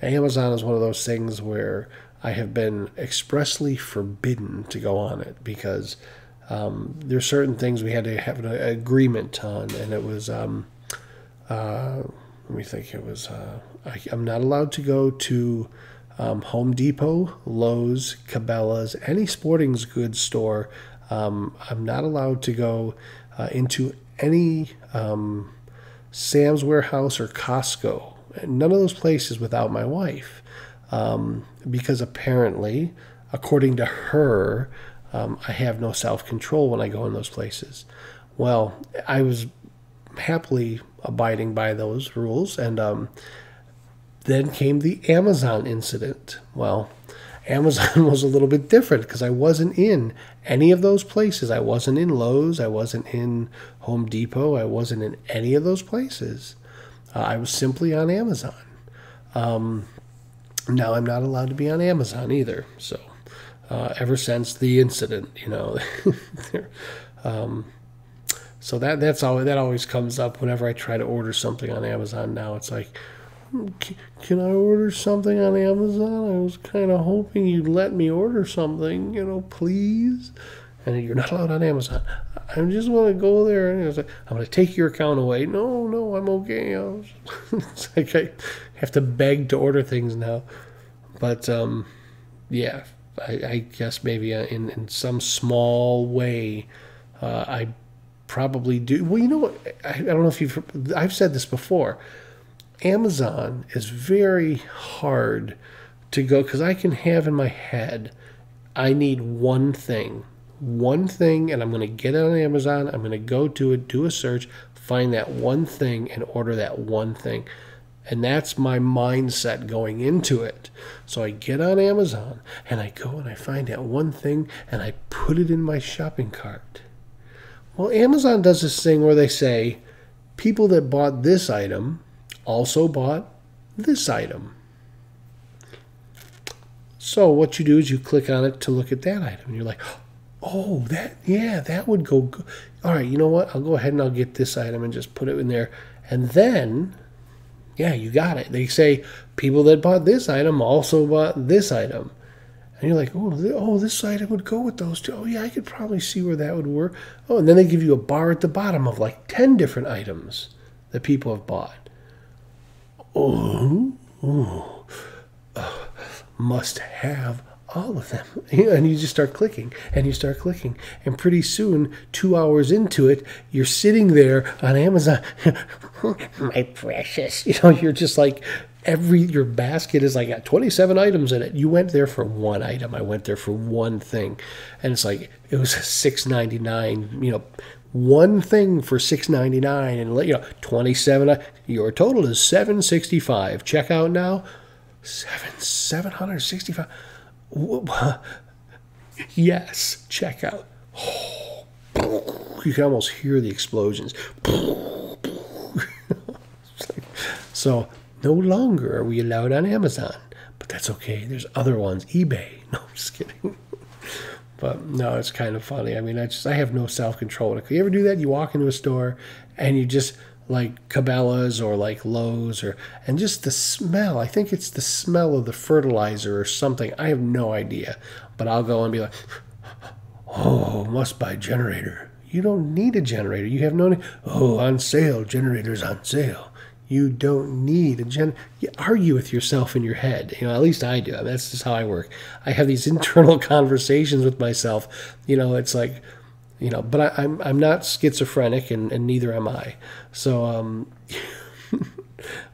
Amazon is one of those things where I have been expressly forbidden to go on it because there are certain things we had to have an agreement on, and it was let me think. It was I'm not allowed to go to Home Depot, Lowe's, Cabela's, any sporting goods store. I'm not allowed to go into any Sam's Warehouse or Costco. None of those places without my wife. Because apparently, according to her, I have no self-control when I go in those places. Well, I was happily abiding by those rules, and then came the Amazon incident. Well, Amazon was a little bit different because I wasn't in any of those places. I wasn't in Lowe's. I wasn't in Home Depot. I wasn't in any of those places. I was simply on Amazon. Now I'm not allowed to be on Amazon either. So ever since the incident, so that always comes up whenever I try to order something on Amazon. Now it's like, can I order something on Amazon? I was kind of hoping you'd let me order something, please. And you're not allowed on Amazon. I just want to go there and it's like, I'm going to take your account away. No, I'm okay. It's like I have to beg to order things now. But yeah, I guess maybe in some small way, I probably do. Well, you know what? I don't know if I've said this before. Amazon is very hard to go because I can have in my head, I need one thing, and I'm going to get it on Amazon. I'm going to go to it, do a search, find that one thing, and order that one thing. And that's my mindset going into it. So I get on Amazon, and I go and I find that one thing, and I put it in my shopping cart. Well, Amazon does this thing where they say, people that bought this item also bought this item. So what you do is you click on it to look at that item. And you're like, oh, that would go good. All right, you know what? I'll go ahead and I'll get this item and just put it in there. And then, yeah, you got it. They say people that bought this item also bought this item. And you're like, oh, this item would go with those two. Oh, yeah, I could probably see where that would work. Oh, and then they give you a bar at the bottom of like 10 different items that people have bought. Must have all of them. And you just start clicking, and you start clicking. And pretty soon, 2 hours into it, you're sitting there on Amazon. My precious. You're just like, your basket is like got 27 items in it. You went there for one item. I went there for one thing. And it's like, it was $6.99, one thing for $6.99, and 27. Your total is $765. Checkout now, $765. Yes, checkout. You can almost hear the explosions. So no longer are we allowed on Amazon, but that's okay. There's other ones, eBay. No, I'm just kidding. But no, it's kind of funny. I mean, I have no self-control. You ever do that? You walk into a store and you just like Cabela's or like Lowe's and just the smell. I think it's the smell of the fertilizer or something. I have no idea. But I'll go and be like, oh, must buy generator. You don't need a generator. You have no need. Oh, on sale. Generator's on sale. You don't need a You argue with yourself in your head. At least I do. That's just how I work. I have these internal conversations with myself. It's like, but I'm not schizophrenic, and neither am I. So,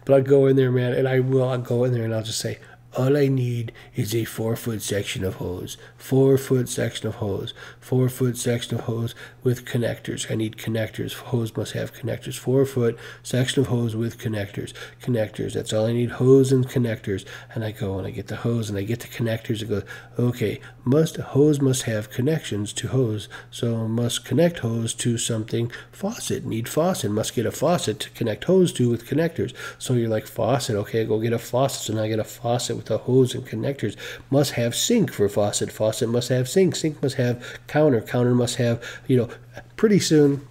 but I'll go in there, man, and I'll go in there and I'll just say, all I need is a 4-foot section of hose. 4-foot section of hose. 4-foot section of hose with connectors. I need connectors. Hose must have connectors. 4-foot section of hose with connectors. Connectors. That's all I need. Hose and connectors. And I go and I get the hose and I get the connectors. It goes, okay, hose must have connections to hose. So must connect hose to something. Faucet. Need faucet. Must get a faucet to connect hose to with connectors. So you're like, faucet. Okay, go get a faucet. So now I get a faucet with the hose and connectors. Must have sink for faucet. Faucet must have sink. Sink must have counter. Counter must have, pretty soon,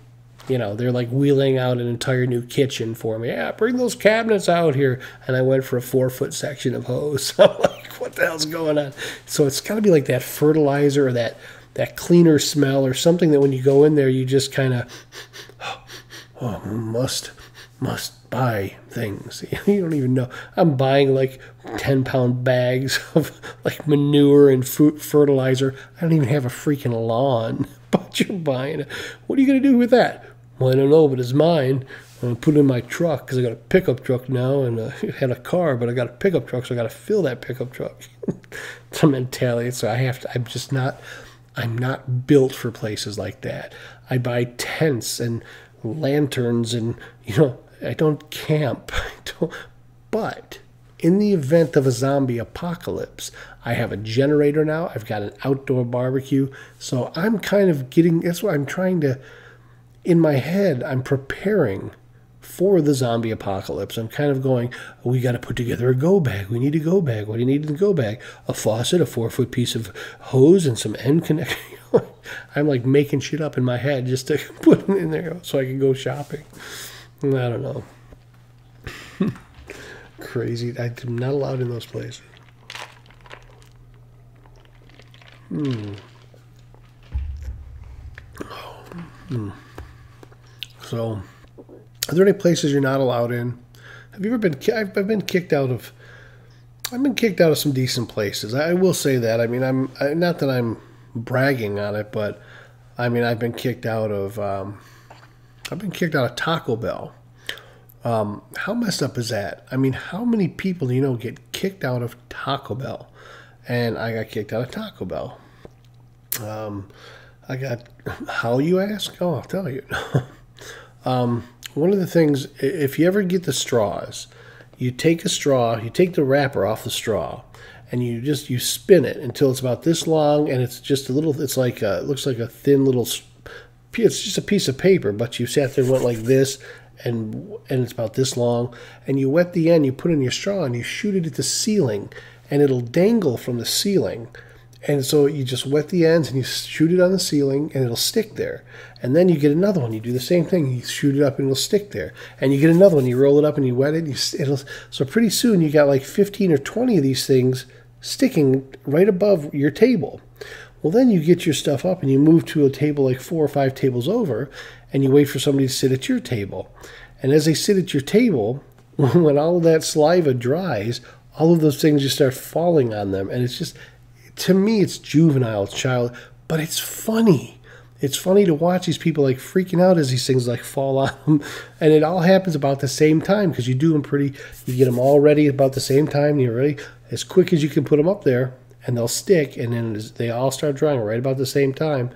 they're like wheeling out an entire new kitchen for me. Yeah, bring those cabinets out here. And I went for a 4-foot section of hose. I'm like, what the hell's going on? So it's got to be like that fertilizer or that cleaner smell or something that when you go in there, you just kind of, must buy things. You don't even know. I'm buying like 10-pound bags of like manure and fertilizer. I don't even have a freaking lawn, but you're buying it. What are you going to do with that? Well, I don't know, but it's mine. I'm going to put it in my truck because I got a pickup truck now, and I had a car, but I got a pickup truck, so I got to fill that pickup truck. It's a mentality. So I'm not built for places like that. I buy tents and lanterns and, I don't camp. But in the event of a zombie apocalypse, I have a generator now. I've got an outdoor barbecue. So I'm kind of that's what I'm trying to, in my head, I'm preparing for the zombie apocalypse. I'm kind of going, we got to put together a go bag. We need a go bag. What do you need in the go bag? A faucet, a 4-foot piece of hose, and some end connection. I'm like making shit up in my head just to put it in there so I can go shopping. I don't know. Crazy. I'm not allowed in those places. So, are there any places you're not allowed in? Have you ever been? I've been kicked out of. I've been kicked out of some decent places. I will say that. I mean, not that I'm bragging on it, but I mean, I've been kicked out of. I've been kicked out of Taco Bell. How messed up is that? I mean, how many people do you know get kicked out of Taco Bell? And I got kicked out of Taco Bell. I got, how you ask? Oh, I'll tell you. One of the things, if you ever get the straws, you take a straw, you take the wrapper off the straw, and you spin it until it's about this long, and it's just a little, it's like, it looks like a thin little, it's just a piece of paper, but you sat there and went like this, and it's about this long, and you wet the end, you put in your straw, and you shoot it at the ceiling, and it'll dangle from the ceiling, And so you just wet the ends and you shoot it on the ceiling and it'll stick there. And then you get another one. You do the same thing. You shoot it up and it'll stick there. And you get another one. You roll it up and you wet it. So pretty soon you got like 15 or 20 of these things sticking right above your table. Well, then you get your stuff up and you move to a table like 4 or 5 tables over and you wait for somebody to sit at your table. And as they sit at your table, when all of that saliva dries, all of those things just start falling on them. And it's just, to me, it's juvenile, it's child, but it's funny. It's funny to watch these people like freaking out as these things like fall on them. And it all happens about the same time because you do them you get them all ready about the same time. You're ready as quick as you can put them up there and they'll stick. And then they all start drying right about the same time.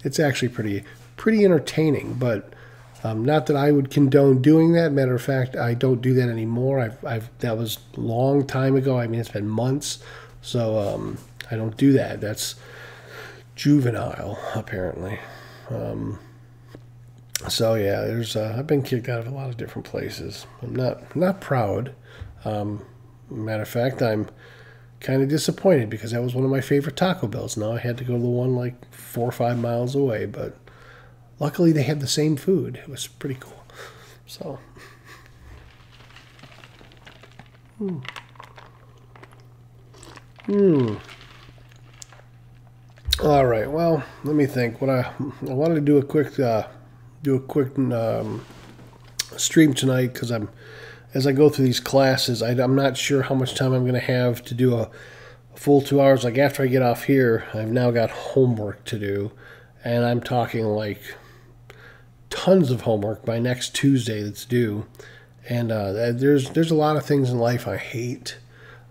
It's actually pretty entertaining, but not that I would condone doing that. Matter of fact, I don't do that anymore. That was a long time ago. I mean, it's been months. So I don't do that. That's juvenile, apparently. So yeah, I've been kicked out of a lot of different places. I'm not proud. Matter of fact, I'm kind of disappointed because that was one of my favorite Taco Bells. Now I had to go to the one like 4 or 5 miles away, but luckily they had the same food. It was pretty cool. So. All right. Well, let me think. What I wanted to do a quick stream tonight because as I go through these classes, I'm not sure how much time I'm going to have to do a full 2 hours. Like after I get off here, I've now got homework to do, and I'm talking like tons of homework by next Tuesday that's due. And there's a lot of things in life I hate,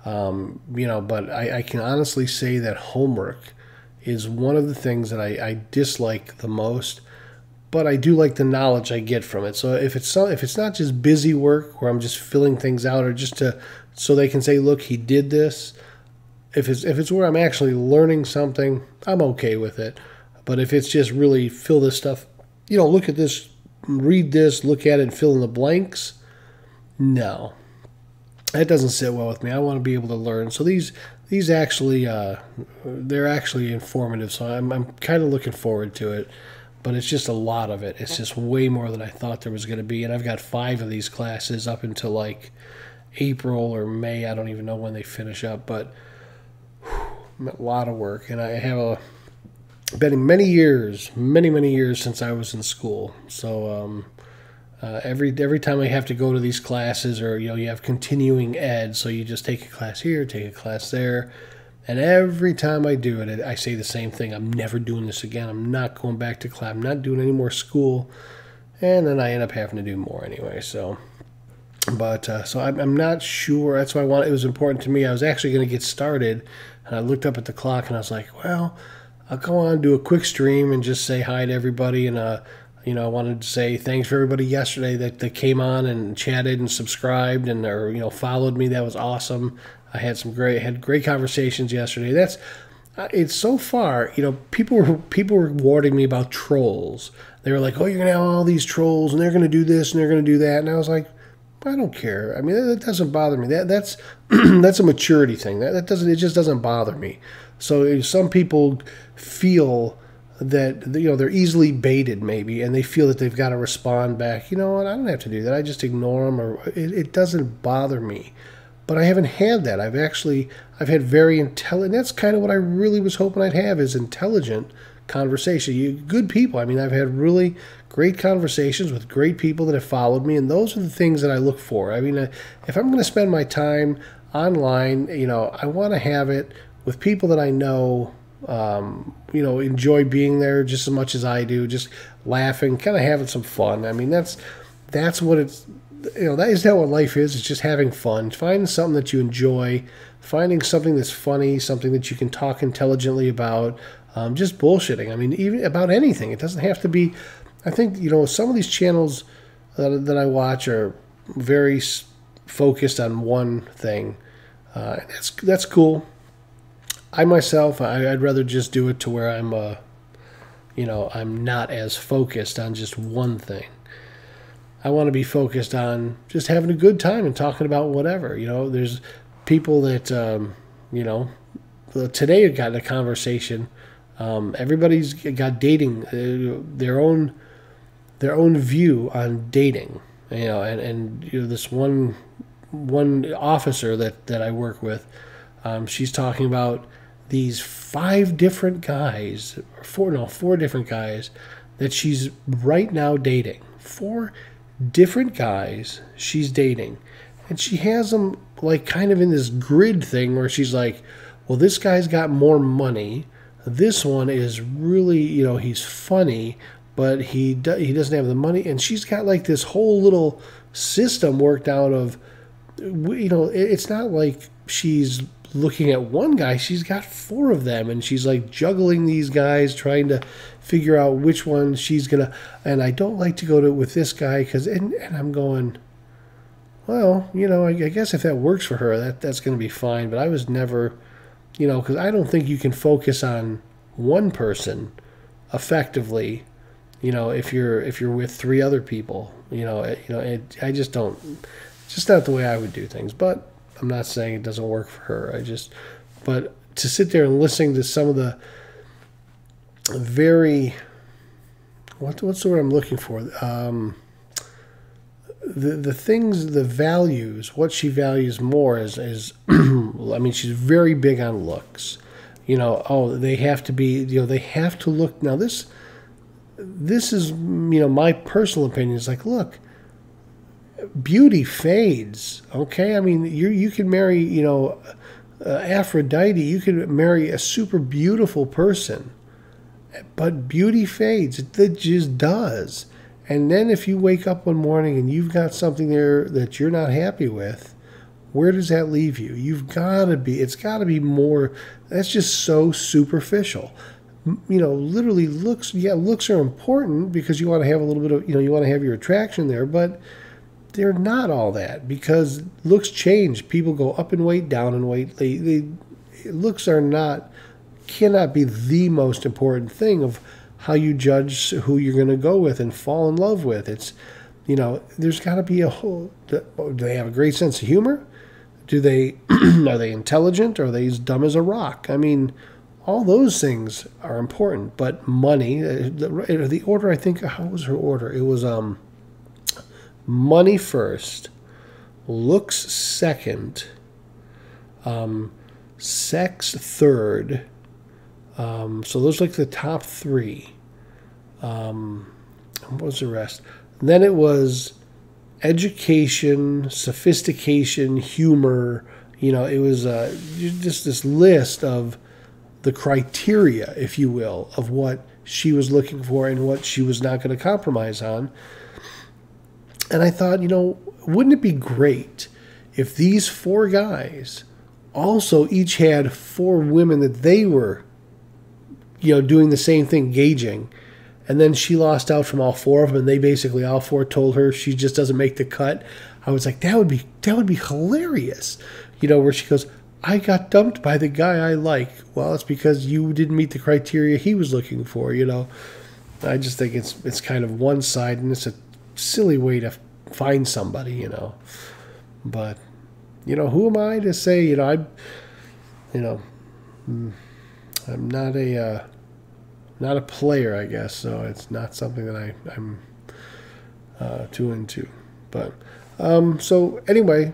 but I can honestly say that homework is one of the things that I dislike the most, but I do like the knowledge I get from it. So if it's not just busy work where I'm just filling things out or just so they can say, look, he did this. If it's where I'm actually learning something, I'm okay with it. But if it's just really fill this stuff, look at this, read this, look at it, and fill in the blanks, no. That doesn't sit well with me. I want to be able to learn. So these actually, they're actually informative. So I'm kind of looking forward to it. But it's just a lot of it. It's just way more than I thought there was going to be. And I've got 5 of these classes up until like April or May. I don't even know when they finish up. But a lot of work. And I have been many years since I was in school. So every time I have to go to these classes, or you have continuing ed, so you just take a class here, take a class there, and every time I do it, I say the same thing: I'm never doing this again. I'm not going back to class. I'm not doing any more school, and then I end up having to do more anyway. So, so I'm not sure. That's why it was important to me. I was actually going to get started, and I looked up at the clock, and I was like, well, I'll go on and do a quick stream and just say hi to everybody, and I wanted to say thanks for everybody yesterday that came on and chatted and subscribed and followed me. That was awesome. I had great conversations yesterday. It's so far, people were rewarding me about trolls. They were like, oh, you're gonna have all these trolls and they're gonna do this and they're gonna do that, and I was like, I don't care. I mean, that doesn't bother me. That's that's a maturity thing. It just doesn't bother me. So some people feel that they're easily baited maybe, and they feel that they've got to respond back. You know what? I don't have to do that. I just ignore them, or it doesn't bother me. But I haven't had that. I've had very intelligent. That's kind of what I really was hoping I'd have, is intelligent conversation. Good people. I mean, I've had really great conversations with great people that have followed me, and those are the things that I look for. I mean, if I'm going to spend my time online, I want to have it with people that I know, enjoy being there just as much as I do, just laughing, kind of having some fun. I mean, that's what it's, that is not what life is. It's just having fun, finding something that you enjoy, finding something that's funny, something that you can talk intelligently about, just bullshitting. I mean, even about anything. It doesn't have to be, I think, some of these channels that I watch are very focused on one thing. That's cool. I myself, I'd rather just do it to where I'm, I'm not as focused on just one thing. I want to be focused on just having a good time and talking about whatever. There's people that, today I got in a conversation. Everybody's got dating, their own view on dating, and this one officer that I work with, she's talking about these four different guys that she's right now dating. 4 different guys she's dating, and she has them like kind of in this grid thing where she's like, well, this guy's got more money. This one is really, he's funny, but he doesn't have the money. And she's got like this whole little system worked out of, it's not like she's looking at one guy. She's got 4 of them, and she's like juggling these guys, trying to figure out which one she's going to. And I don't like to go to with this guy because, and I'm going, well, I guess if that works for her, that's going to be fine. But I was never, because I don't think you can focus on one person effectively, if you're with 3 other people, I just don't. It's just not the way I would do things. But I'm not saying it doesn't work for her. But to sit there and listen to some of the very, what's the word I'm looking for? The things, the values, what she values more is I mean, she's very big on looks. They have to be, they have to look. Now this is, my personal opinion is like, look, beauty fades, okay? I mean, you can marry, Aphrodite, you can marry a super beautiful person, but beauty fades. It just does. And then if you wake up one morning and you've got something there that you're not happy with, where does that leave you? It's got to be more. That's just so superficial. Literally looks are important because you want to have a little bit of, you want to have your attraction there, but they're not all that, because looks change. People go up in weight, down in weight. Looks cannot be the most important thing of how you judge who you're going to go with and fall in love with. It's, there's got to be a whole. Do they have a great sense of humor? Are they intelligent? Or are they as dumb as a rock? I mean, all those things are important. But money, the order, I think, how was her order? It was money first, looks second, sex third. So those are like the top 3. What was the rest? And then it was education, sophistication, humor. It was just this list of the criteria, if you will, of what she was looking for and what she was not going to compromise on. And I thought, wouldn't it be great if these 4 guys also each had 4 women that they were doing the same thing, gauging, and then she lost out from all 4 of them, and they basically all 4 told her she just doesn't make the cut. I was like, that would be hilarious, where she goes, I got dumped by the guy I like. Well, it's because you didn't meet the criteria he was looking for. I just think it's kind of one side, and it's a silly way to find somebody, But who am I to say? I'm not a player, I guess, so it's not something that I'm too into. But so anyway,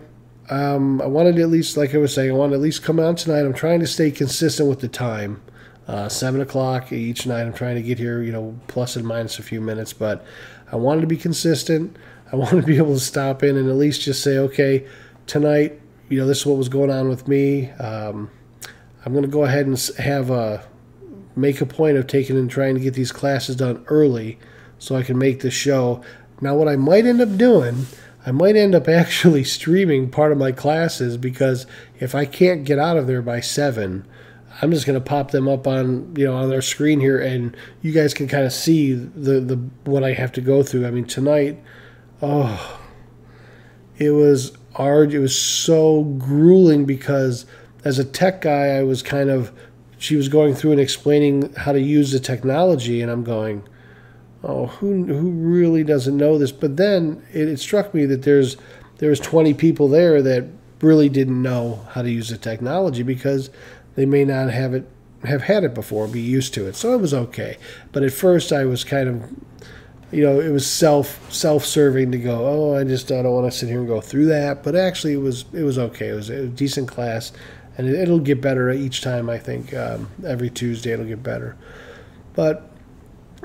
I wanted to at least, like I was saying, I wanted to at least come out tonight. I'm trying to stay consistent with the time, 7 o'clock each night. I'm trying to get here, plus and minus a few minutes, but I wanted to be consistent. I want to be able to stop in and at least just say, okay, tonight, this is what was going on with me. I'm going to go ahead and make a point of taking and trying to get these classes done early so I can make the show. Now, what I might end up doing, I might end up actually streaming part of my classes, because if I can't get out of there by 7, I'm just going to pop them up on on our screen here, and you guys can kind of see the what I have to go through. I mean, tonight, it was hard. It was so grueling because as a tech guy, I was she was going through and explaining how to use the technology, and I'm going, oh, who really doesn't know this? But then it struck me that there's 20 people there that really didn't know how to use the technology, because they may not have had it before, be used to it. So it was okay. But at first I was kind of, it was self-serving to go, oh, I don't want to sit here and go through that. But actually it was okay. It was a decent class, and it'll get better each time, I think. Every Tuesday it'll get better. But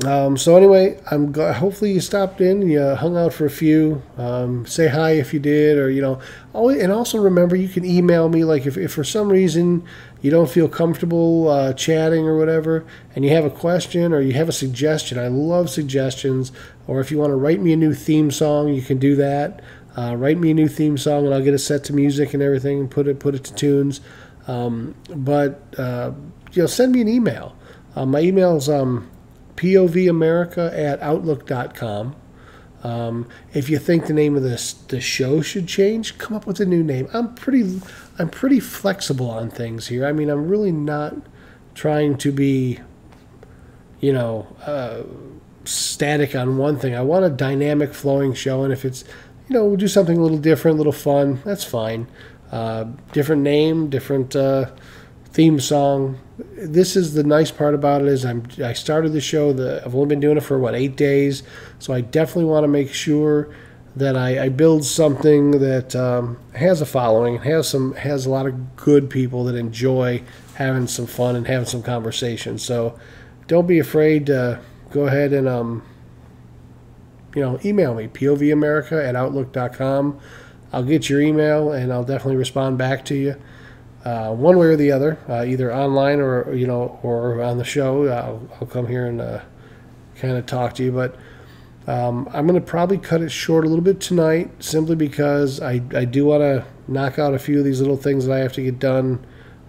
so anyway, hopefully you stopped in, you hung out for a few. Say hi if you did, or and also remember, you can email me. Like if for some reason you don't feel comfortable chatting or whatever, and you have a question or you have a suggestion. I love suggestions. Or if you want to write me a new theme song, you can do that. Write me a new theme song, and I'll get it set to music and everything, and put it to tunes. But send me an email. My email is povamerica@outlook.com. If you think the name of the show should change, come up with a new name. I'm pretty flexible on things here. I mean, I'm really not trying to be, static on one thing. I want a dynamic, flowing show, and if it's, we'll do something a little different, a little fun, that's fine. Different name, different theme song. This is the nice part about it, is I started the show. I've only been doing it for 8 days, so I definitely want to make sure that I build something that has a following, has a lot of good people that enjoy having some fun and having some conversation. So don't be afraid to go ahead and email me, povamerica@outlook.com. I'll get your email, and I'll definitely respond back to you. One way or the other, either online or on the show. I'll come here and kind of talk to you. But I'm going to probably cut it short a little bit tonight, simply because I do want to knock out a few of these little things that I have to get done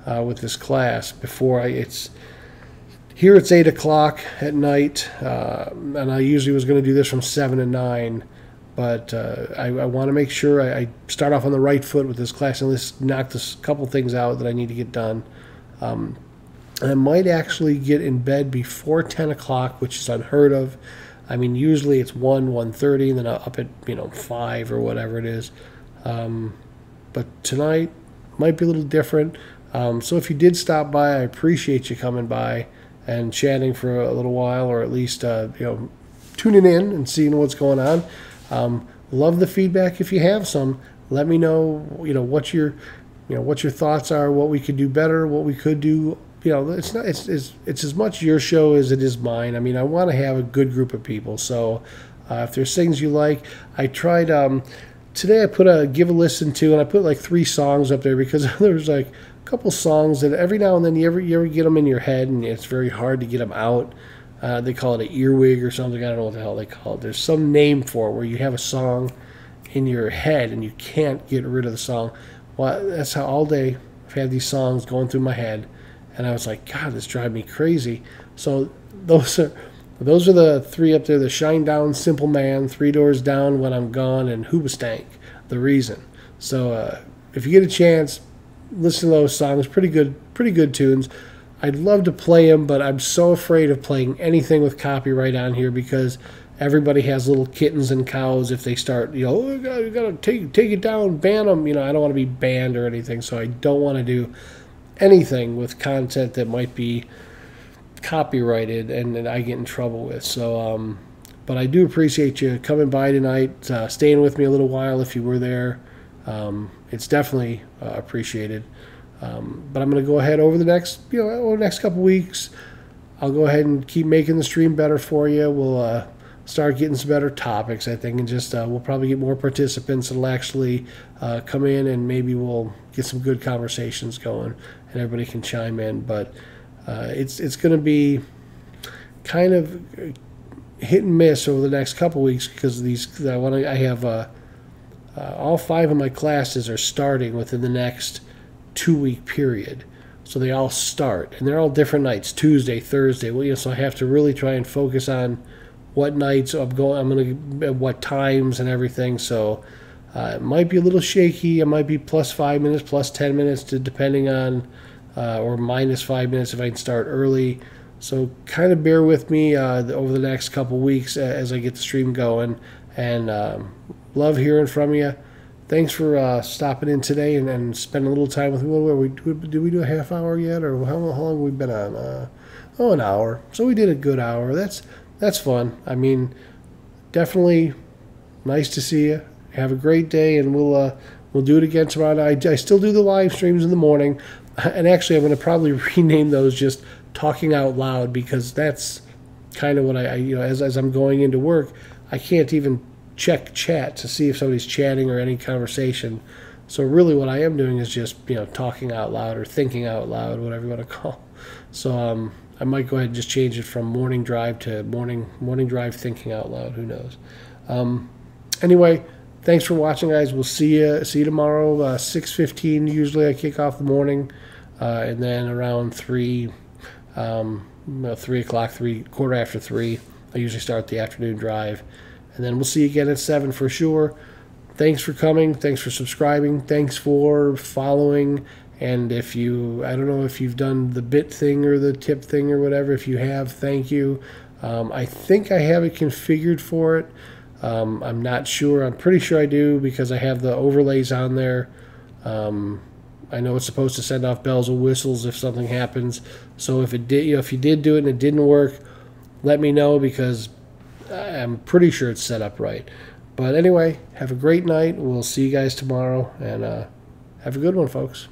with this class before it's 8 o'clock at night, and I usually was going to do this from 7 to 9. But I want to make sure I start off on the right foot with this class, and let's knock this couple things out that I need to get done. And I might actually get in bed before 10 o'clock, which is unheard of. I mean, usually it's 1:30, and then I'm up at 5 or whatever it is. But tonight might be a little different. So if you did stop by, I appreciate you coming by and chatting for a little while, or at least tuning in and seeing what's going on. Love the feedback. If you have some, let me know, what your thoughts are, what we could do better, what we could do. It's as much your show as it is mine. I mean, I want to have a good group of people. So if there's things you like, I tried, today I put a give a listen to, and I put 3 songs up there, because there's a couple songs that every now and then you ever get them in your head, and it's very hard to get them out. They call it an earwig or something. I don't know what the hell they call it. There's some name for it, where you have a song in your head and you can't get rid of the song. Well, that's how all day I've had these songs going through my head, and I was like, God, this drives me crazy. So those are the 3 up there: The Shine Down, Simple Man, 3 Doors Down, When I'm Gone, and Hoobastank, The Reason. So if you get a chance, listen to those songs. Pretty good tunes. I'd love to play them, but I'm so afraid of playing anything with copyright on here, because everybody has little kittens and cows. If they start, oh, you gotta take it down, ban them. I don't want to be banned or anything, so I don't want to do anything with content that might be copyrighted and that I get in trouble with. So, but I do appreciate you coming by tonight, staying with me a little while if you were there. It's definitely appreciated. But I'm going to go ahead over the next couple weeks. I'll go ahead and keep making the stream better for you. We'll start getting some better topics, I think, and just we'll probably get more participants that'll actually come in, and maybe we'll get some good conversations going, and everybody can chime in. But it's going to be kind of hit and miss over the next couple weeks, because I have all 5 of my classes are starting within the next 2-week period. So they all start, and they're all different nights: Tuesday, Thursday. Well, so I have to really try and focus on what nights I'm going to, what times and everything. So it might be a little shaky. It might be plus 5 minutes, plus 10 minutes, depending on, or minus 5 minutes if I can start early. So kind of bear with me over the next couple weeks as I get the stream going. And love hearing from you. thanks for stopping in today and spending a little time with me. Did we do a half hour yet, or how long have we been on? An hour. So we did a good hour. That's fun. I mean, definitely nice to see you. Have a great day, and we'll do it again tomorrow night. I still do the live streams in the morning, and actually I'm going to probably rename those just Talking Out Loud, because that's kind of what I as I'm going into work, I can't even check chat to see if somebody's chatting or any conversation. So really what I am doing is just, talking out loud or thinking out loud, whatever you want to call. So I might go ahead and just change it from morning drive to morning drive thinking out loud. Who knows? Anyway, thanks for watching, guys. We'll see you tomorrow, 6:15. Usually I kick off the morning, and then around 3 o'clock, quarter after 3, I usually start the afternoon drive. And then we'll see you again at 7 for sure. Thanks for coming. Thanks for subscribing. Thanks for following. And I don't know if you've done the bit thing or the tip thing or whatever. If you have, thank you. I think I have it configured for it. I'm not sure. I'm pretty sure I do, because I have the overlays on there. I know it's supposed to send off bells and whistles if something happens. So if you did do it and it didn't work, let me know, because I'm pretty sure it's set up right. But anyway, have a great night. We'll see you guys tomorrow, and have a good one, folks.